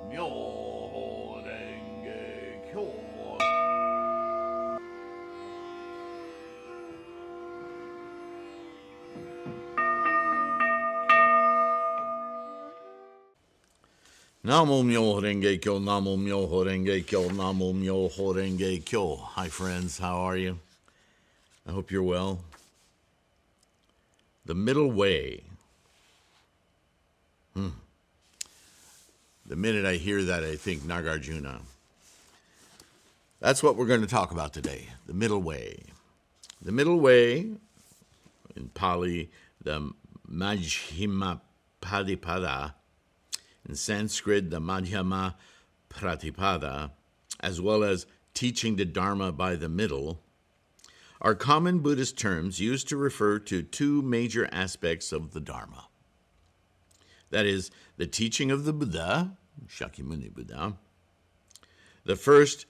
Myoho Renge Kyo. Namo Myoho Renge Kyo, Namo Myoho Renge Kyo, Namo Myoho Renge Kyo. Hi friends, how are you? I hope you're well. The middle way. The minute I hear that, I think Nagarjuna. That's what we're going to talk about today, the middle way. The middle way, in Pali, the Majjhima Padipada, in Sanskrit, the Madhyama Pratipada, as well as teaching the Dharma by the middle, are common Buddhist terms used to refer to two major aspects of the Dharma. That is, the teaching of the Buddha, Shakyamuni Buddha. The first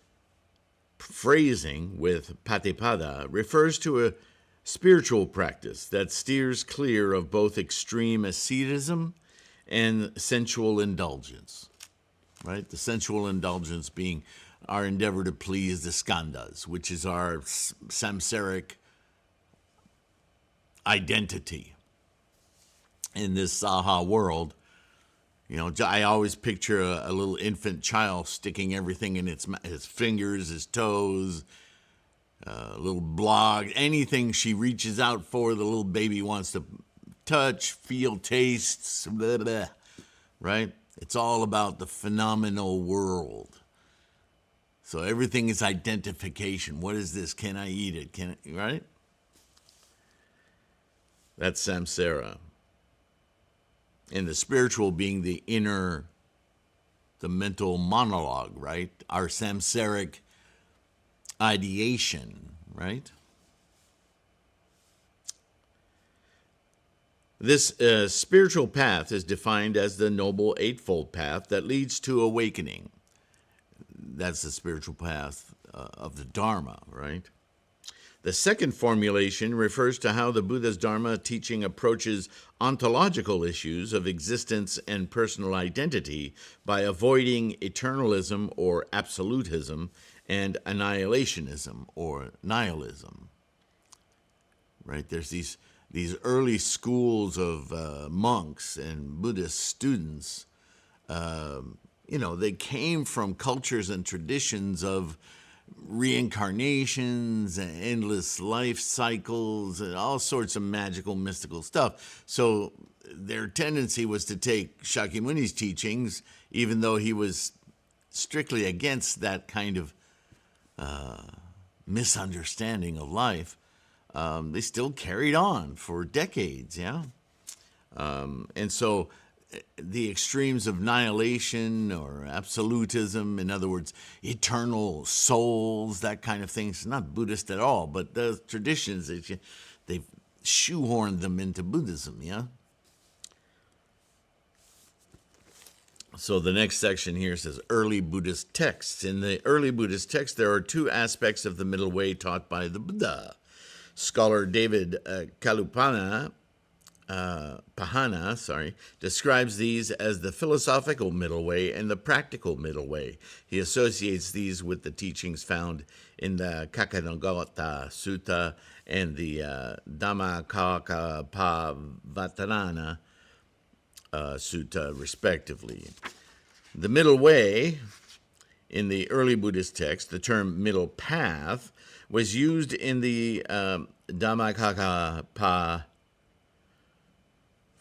phrasing with Patipada refers to a spiritual practice that steers clear of both extreme asceticism and sensual indulgence, right? The sensual indulgence being our endeavor to please the skandhas, which is our samsaric identity in this saha world. You know, I always picture a little infant child sticking everything in his fingers, his toes, a little blog, anything she reaches out for, the little baby wants to touch, feel, taste, blah, blah, right? It's all about the phenomenal world. So everything is identification. What is this? Can I eat it? Right? That's samsara. And the spiritual being the inner, the mental monologue, right? Our samsaric ideation, right? This spiritual path is defined as the Noble Eightfold Path that leads to awakening. That's the spiritual path of the Dharma, right? The second formulation refers to how the Buddha's Dharma teaching approaches ontological issues of existence and personal identity by avoiding eternalism or absolutism and annihilationism or nihilism. Right? There's these early schools of monks and Buddhist students. They came from cultures and traditions of reincarnations and endless life cycles and all sorts of magical, mystical stuff. So their tendency was to take Shakyamuni's teachings, even though he was strictly against that kind of misunderstanding of life. They still carried on for decades, yeah? And so the extremes of annihilation or absolutism, in other words, eternal souls, that kind of thing, it's not Buddhist at all, but the traditions, they've shoehorned them into Buddhism, yeah? So the next section here says early Buddhist texts. In the early Buddhist texts, there are two aspects of the middle way taught by the Buddha. Scholar David Pahana describes these as the philosophical middle way and the practical middle way. He associates these with the teachings found in the Kakanagata Sutta and the Dhammacakkappavattana Sutta, respectively. The middle way, in the early Buddhist text, the term middle path, was used in the Dhammacakkappavattana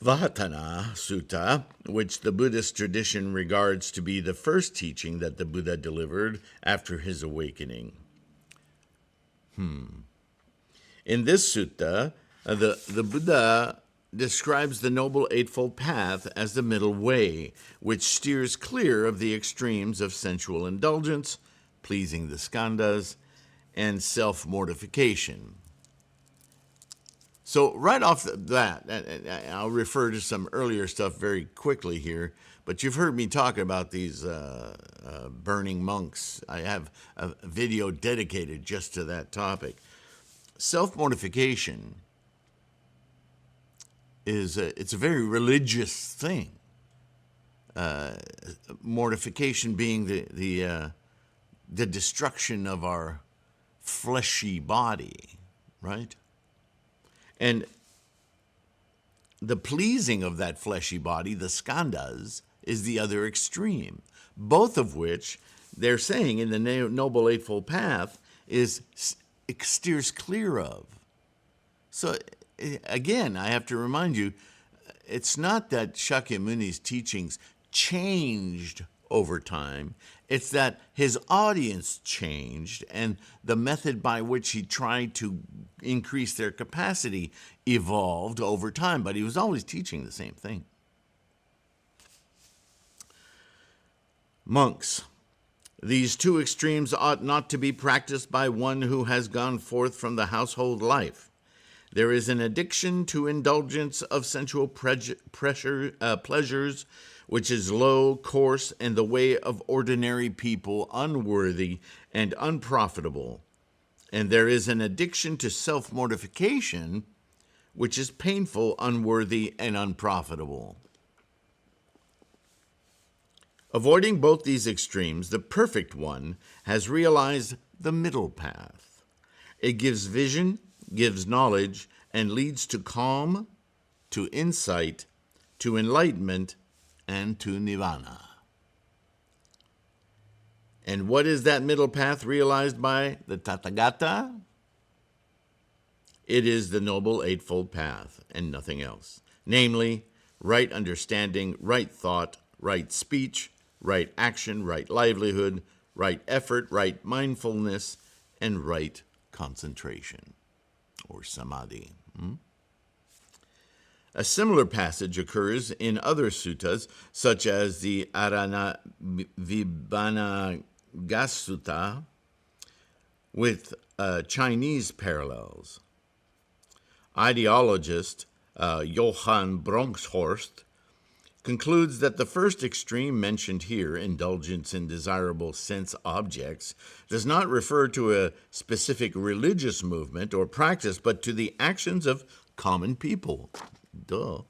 Sutta, which the Buddhist tradition regards to be the first teaching that the Buddha delivered after his awakening. In this sutta, the Buddha describes the Noble Eightfold Path as the middle way, which steers clear of the extremes of sensual indulgence, pleasing the skandhas, and self-mortification. So right off the bat, I'll refer to some earlier stuff very quickly here, but you've heard me talk about these burning monks. I have a video dedicated just to that topic. Self-mortification it's a very religious thing. mortification being the destruction of our fleshy body, right? And the pleasing of that fleshy body, the skandhas, is the other extreme, both of which they're saying in the Noble Eightfold Path steers clear of. So again, I have to remind you, it's not that Shakyamuni's teachings changed over time. It's that his audience changed, and the method by which he tried to increase their capacity evolved over time, but he was always teaching the same thing. Monks, these two extremes ought not to be practiced by one who has gone forth from the household life. There is an addiction to indulgence of sensual pleasures, which is low, coarse, and the way of ordinary people, unworthy and unprofitable. And there is an addiction to self-mortification, which is painful, unworthy, and unprofitable. Avoiding both these extremes, the perfect one has realized the middle path. It gives vision, gives knowledge, and leads to calm, to insight, to enlightenment, and to nirvana. And what is that middle path realized by the Tathagata? It is the Noble Eightfold Path and nothing else. Namely, right understanding, right thought, right speech, right action, right livelihood, right effort, right mindfulness, and right concentration, or samadhi. A similar passage occurs in other suttas, such as the Aranavibhanagasutta, with Chinese parallels. Ideologist Johann Bronkhorst concludes that the first extreme mentioned here, indulgence in desirable sense objects, does not refer to a specific religious movement or practice, but to the actions of common people. Duh.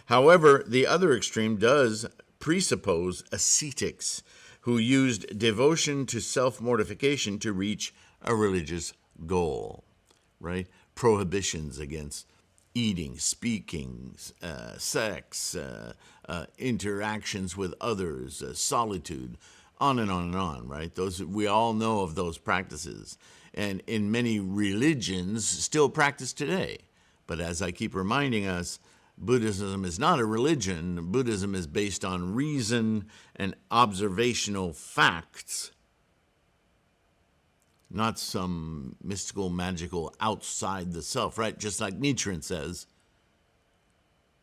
However, the other extreme does presuppose ascetics who used devotion to self-mortification to reach a religious goal, right? Prohibitions against eating, speaking, sex, interactions with others, solitude, on and on and on, right? Those, we all know of those practices, and in many religions still practiced today. But as I keep reminding us, Buddhism is not a religion. Buddhism is based on reason and observational facts, not some mystical, magical outside the self, right? Just like Nichiren says,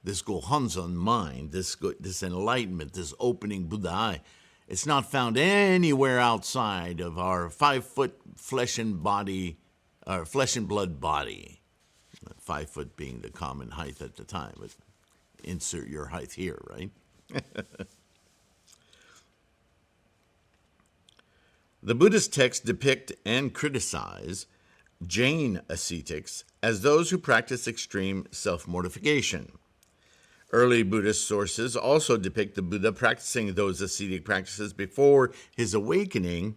this Gohonzon mind, this enlightenment, this opening Buddha eye, it's not found anywhere outside of our 5-foot flesh and body, or flesh and blood body. 5 foot being the common height at the time, but insert your height here, right? The Buddhist texts depict and criticize Jain ascetics as those who practice extreme self-mortification. Early Buddhist sources also depict the Buddha practicing those ascetic practices before his awakening,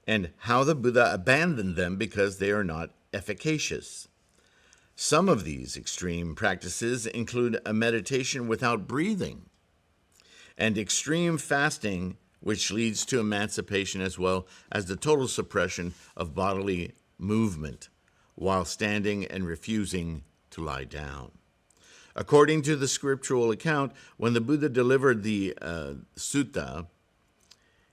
and how the Buddha abandoned them because they are not efficacious. Some of these extreme practices include a meditation without breathing and extreme fasting, which leads to emancipation, as well as the total suppression of bodily movement while standing and refusing to lie down. According to the scriptural account, when the Buddha delivered the sutta,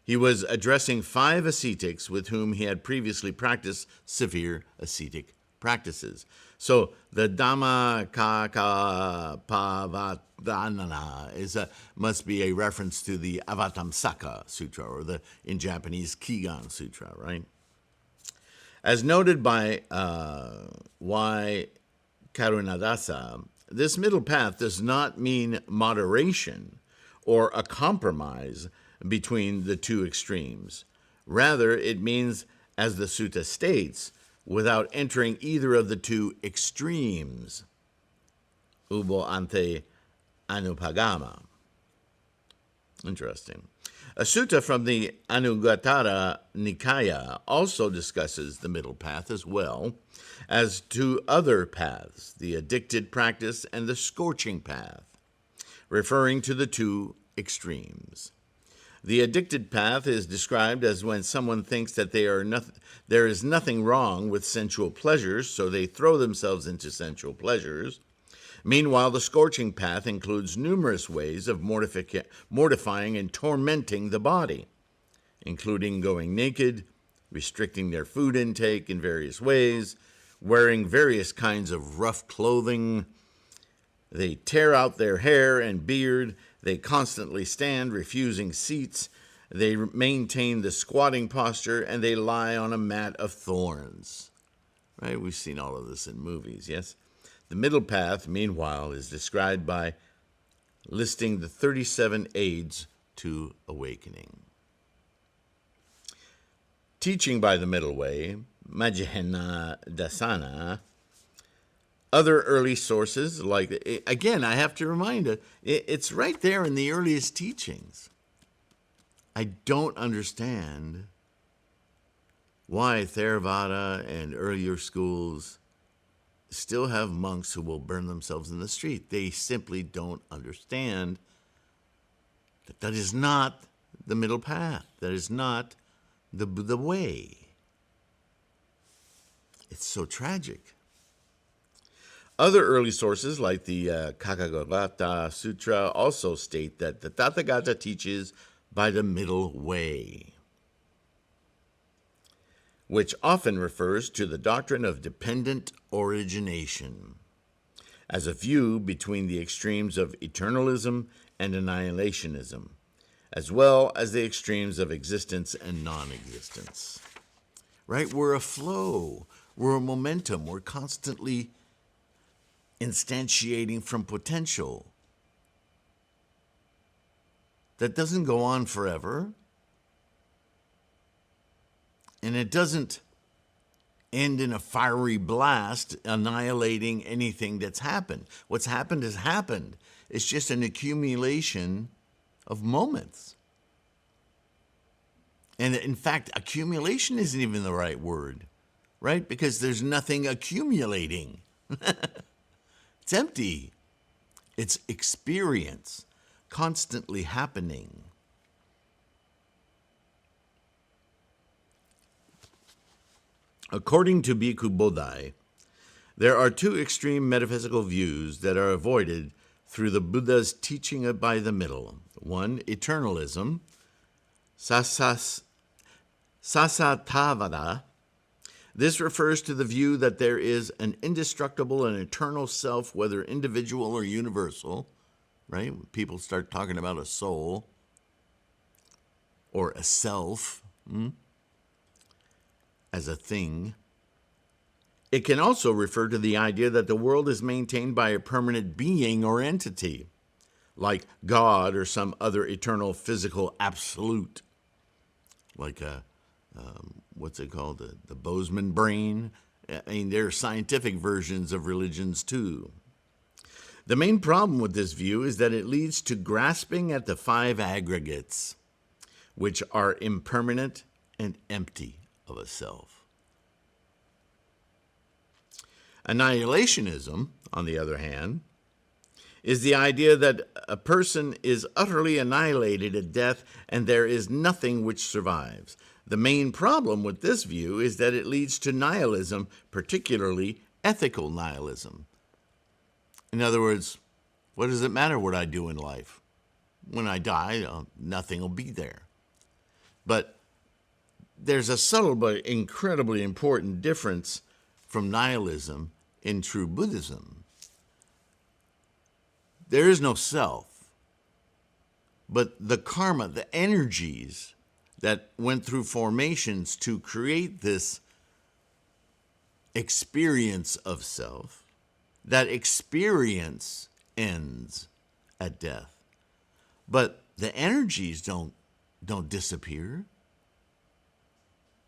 he was addressing 5 ascetics with whom he had previously practiced severe ascetic practices. So the Dhammacakkappavattana must be a reference to the Avatamsaka Sutra, or in Japanese, Kigan Sutra, right? As noted by Y. Karunadasa, this middle path does not mean moderation or a compromise between the two extremes. Rather, it means, as the sutta states, without entering either of the two extremes, ubo ante anupagama. Interesting. A sutta from the Anugattara Nikaya also discusses the middle path as well as two other paths, the addicted practice and the scorching path, referring to the two extremes. The addicted path is described as when someone thinks that there is nothing wrong with sensual pleasures, so they throw themselves into sensual pleasures. Meanwhile, the scorching path includes numerous ways of mortifying and tormenting the body, including going naked, restricting their food intake in various ways, wearing various kinds of rough clothing. They tear out their hair and beard. They constantly stand, refusing seats. They maintain the squatting posture, and they lie on a mat of thorns. Right? We've seen all of this in movies, yes? The middle path, meanwhile, is described by listing the 37 aids to awakening. Teaching by the middle way, Majjhima Dasana. Other early sources, like, again, I have to remind you, it's right there in the earliest teachings. I don't understand why Theravada and earlier schools still have monks who will burn themselves in the street. They simply don't understand that that is not the middle path. That is not the way. It's so tragic. Other early sources, like the Kakagata Sutra, also state that the Tathagata teaches by the middle way, which often refers to the doctrine of dependent origination as a view between the extremes of eternalism and annihilationism, as well as the extremes of existence and non-existence. Right? We're a flow. We're a momentum. We're constantly instantiating from potential. That doesn't go on forever. And it doesn't end in a fiery blast, annihilating anything that's happened. What's happened has happened. It's just an accumulation of moments. And in fact, accumulation isn't even the right word, right? Because there's nothing accumulating. It's empty. It's experience, constantly happening. According to Bhikkhu Bodhi, there are two extreme metaphysical views that are avoided through the Buddha's teaching by the middle. One, eternalism, Sasatavada. This refers to the view that there is an indestructible and eternal self, whether individual or universal, right? When people start talking about a soul or a self as a thing. It can also refer to the idea that the world is maintained by a permanent being or entity, like God or some other eternal physical absolute, like what's it called, the Bozeman brain. I mean, there are scientific versions of religions too. The main problem with this view is that it leads to grasping at the five aggregates, which are impermanent and empty of a self. Annihilationism, on the other hand, is the idea that a person is utterly annihilated at death and there is nothing which survives. The main problem with this view is that it leads to nihilism, particularly ethical nihilism. In other words, what does it matter what I do in life? When I die, nothing will be there. But there's a subtle but incredibly important difference from nihilism in true Buddhism. There is no self, but the karma, the energies that went through formations to create this experience of self, that experience ends at death. But the energies don't disappear.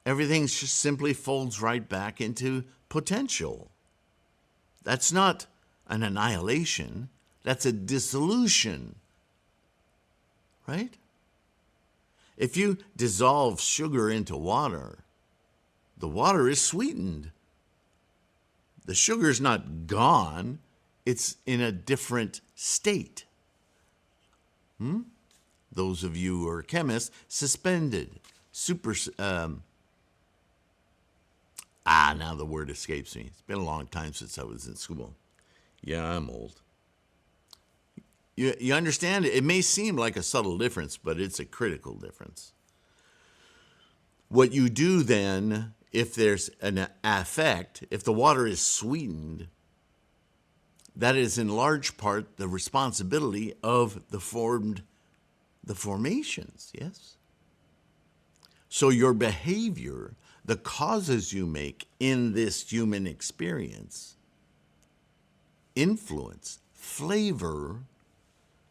Everything just simply folds right back into potential. That's not an annihilation. That's a dissolution. Right? If you dissolve sugar into water, the water is sweetened. The sugar is not gone. It's in a different state. Those of you who are chemists, suspended, now the word escapes me. It's been a long time since I was in school. Yeah, I'm old. You understand? It may seem like a subtle difference, but it's a critical difference. What you do then, if there's an affect, if the water is sweetened, that is in large part the responsibility of the formations, yes? So your behavior, the causes you make in this human experience, influence, flavor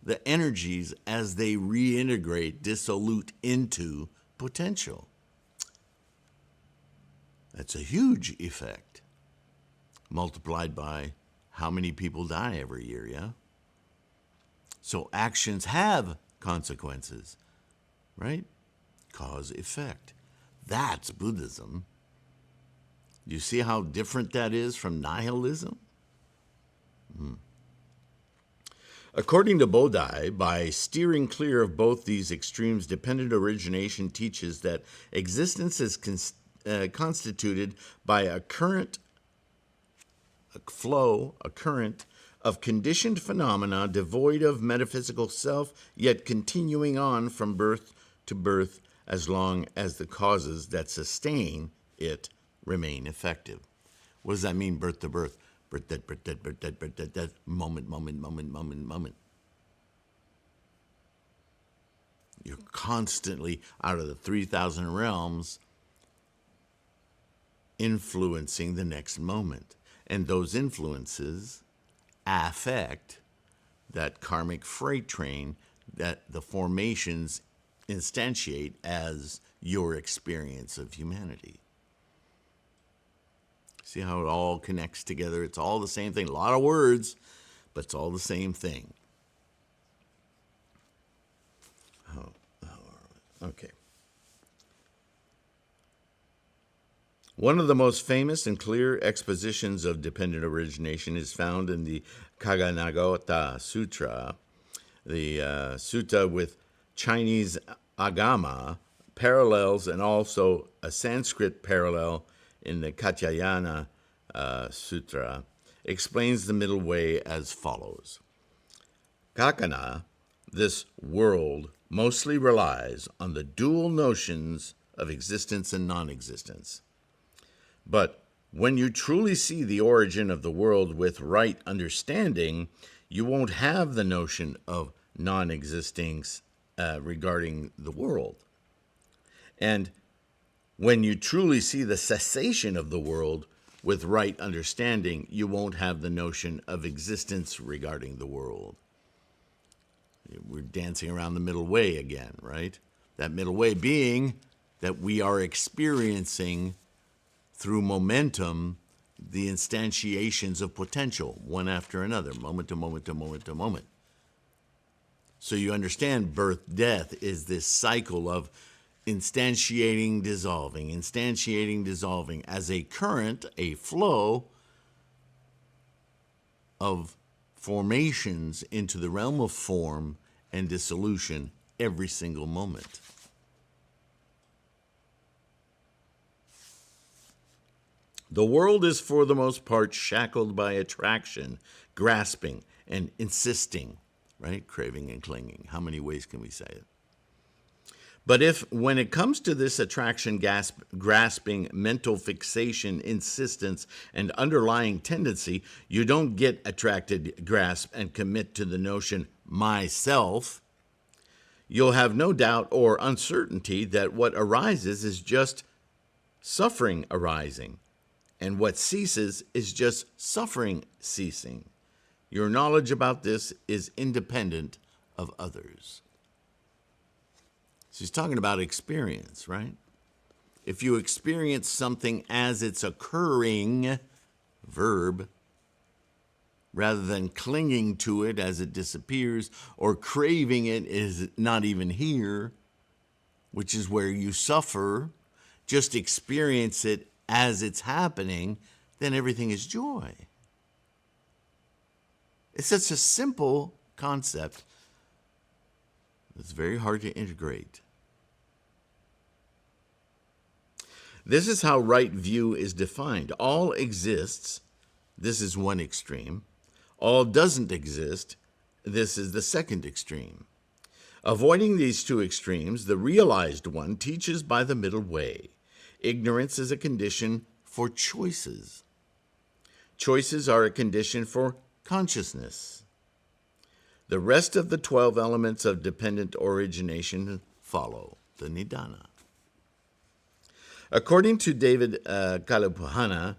the energies as they reintegrate, dissolute into potential. That's a huge effect, multiplied by how many people die every year, yeah? So actions have consequences, right? Cause, effect. That's Buddhism. You see how different that is from nihilism? According to Bodhi, by steering clear of both these extremes, dependent origination teaches that existence is constituted by a current of conditioned phenomena devoid of metaphysical self, yet continuing on from birth to birth as long as the causes that sustain it remain effective. What does that mean, birth to birth? Birth, death, birth, death, birth, death, birth, death, death, moment. You're constantly, out of the 3,000 realms, influencing the next moment. And those influences affect that karmic freight train that the formations instantiate as your experience of humanity. See how it all connects together? It's all the same thing. A lot of words, but it's all the same thing. Okay. One of the most famous and clear expositions of dependent origination is found in the Kaganagota Sutra, the sutta with Chinese agama parallels and also a Sanskrit parallel in the Katyayana Sutra, explains the middle way as follows. Kakana, this world, mostly relies on the dual notions of existence and non-existence. But when you truly see the origin of the world with right understanding, you won't have the notion of non-existence regarding the world. And when you truly see the cessation of the world with right understanding, you won't have the notion of existence regarding the world. We're dancing around the middle way again, right? That middle way being that we are experiencing through momentum the instantiations of potential, one after another, moment to moment to moment to moment. So you understand birth, death is this cycle of instantiating, dissolving as a current, a flow of formations into the realm of form and dissolution every single moment. The world is for the most part shackled by attraction, grasping, and insisting, right? Craving and clinging. How many ways can we say it? But if, when it comes to this attraction, grasping, mental fixation, insistence, and underlying tendency, you don't get attracted, grasp, and commit to the notion myself, you'll have no doubt or uncertainty that what arises is just suffering arising, and what ceases is just suffering ceasing. Your knowledge about this is independent of others. She's talking about experience, right? If you experience something as it's occurring, verb, rather than clinging to it as it disappears or craving it is not even here, which is where you suffer, just experience it as it's happening, then everything is joy. It's such a simple concept. It's very hard to integrate. This is how right view is defined. All exists. This is one extreme. All doesn't exist. This is the second extreme. Avoiding these two extremes, the realized one teaches by the middle way. Ignorance is a condition for choices. Choices are a condition for consciousness. The rest of the 12 elements of dependent origination follow the Nidana. According to David Kalupahana,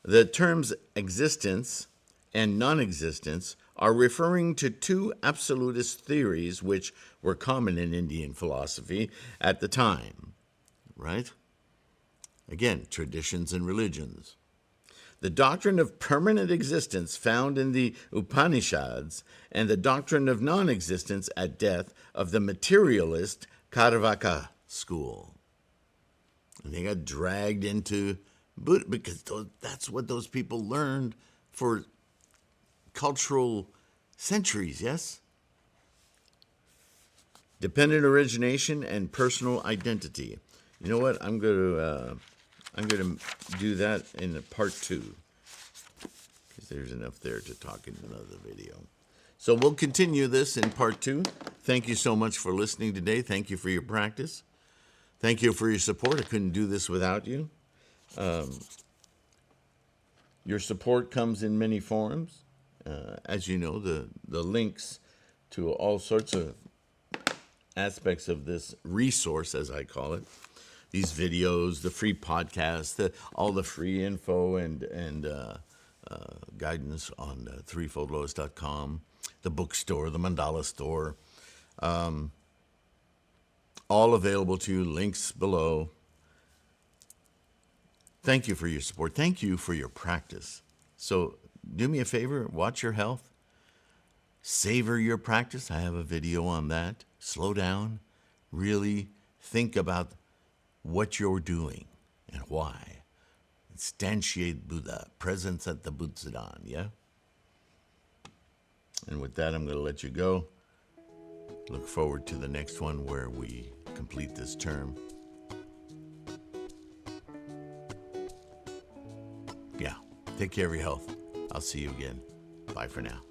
the terms existence and non-existence are referring to two absolutist theories which were common in Indian philosophy at the time, right? Again, traditions and religions. The doctrine of permanent existence found in the Upanishads and the doctrine of non-existence at death of the materialist Carvaka school. And they got dragged into Buddha because that's what those people learned for cultural centuries, yes? Dependent origination and personal identity. You know what? I'm going to do that in part 2 because there's enough there to talk in another video. So we'll continue this in part 2. Thank you so much for listening today. Thank you for your practice. Thank you for your support. I couldn't do this without you. Your support comes in many forms. As you know, the links to all sorts of aspects of this resource, as I call it, these videos, the free podcasts, all the free info and guidance on threefoldlotus.com, the bookstore, the mandala store, all available to you, links below. Thank you for your support. Thank you for your practice. So do me a favor, watch your health. Savor your practice. I have a video on that. Slow down. Really think about what you're doing and why. Instantiate Buddha, presence at the Butsudan, yeah? And with that, I'm going to let you go. Look forward to the next one where we complete this term. Yeah, take care of your health. I'll see you again. Bye for now.